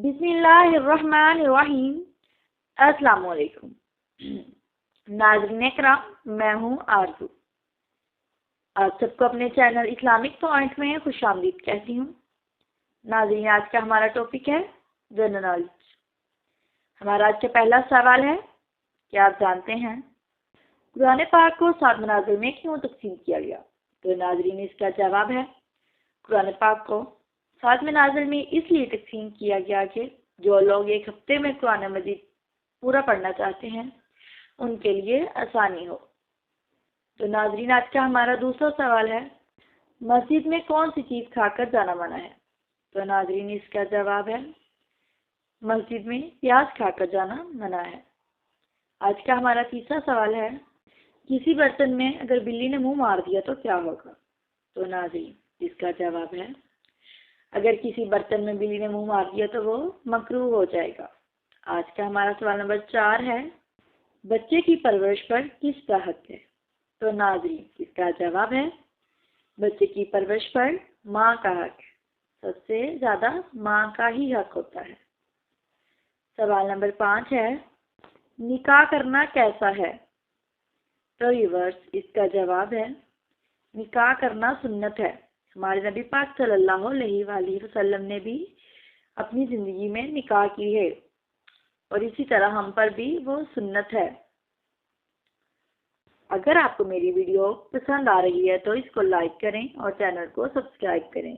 بسم اللہ الرحمن الرحیم۔ السلام علیکم ناظرین اکرام، میں ہوں آرزو۔ آپ سب کو اپنے چینل اسلامک پوائنٹ میں خوش آمدید کہتی ہوں۔ ناظرین، آج کا ہمارا ٹاپک ہے جنرل نالج۔ ہمارا آج کا پہلا سوال ہے کہ آپ جانتے ہیں قرآن پاک کو 7 منازل میں کیوں تقسیم کیا گیا؟ تو ناظرین، اس کا جواب ہے قرآن پاک کو 7 منازل میں اس لیے تقسیم کیا گیا کہ جو لوگ ایک ہفتے میں قرآن مجید پورا پڑھنا چاہتے ہیں ان کے لیے آسانی ہو۔ تو ناظرین، آج کا ہمارا دوسرا سوال ہے مسجد میں کون سی چیز کھا کر جانا منع ہے؟ تو ناظرین، اس کا جواب ہے مسجد میں پیاز کھا کر جانا منع ہے۔ آج کا ہمارا تیسرا سوال ہے کسی برتن میں اگر بلی نے منہ مار دیا تو کیا ہوگا؟ تو ناظرین، اس کا جواب ہے اگر کسی برتن میں بلی نے منہ مار دیا تو وہ مکروہ ہو جائے گا۔ آج کا ہمارا سوال نمبر 4 ہے بچے کی پرورش پر کس کا حق ہے؟ تو ناظرین، اس کا جواب ہے بچے کی پرورش پر ماں کا حق ہے۔ سب سے زیادہ ماں کا ہی حق ہوتا ہے۔ سوال نمبر 5 ہے نکاح کرنا کیسا ہے؟ تو ویورز، اس کا جواب ہے نکاح کرنا سنت ہے۔ ہمارے نبی پاک صلی اللہ علیہ وآلہ وسلم نے بھی اپنی زندگی میں نکاح کی ہے اور اسی طرح ہم پر بھی وہ سنت ہے۔ اگر آپ کو میری ویڈیو پسند آ رہی ہے تو اس کو لائک کریں اور چینل کو سبسکرائب کریں۔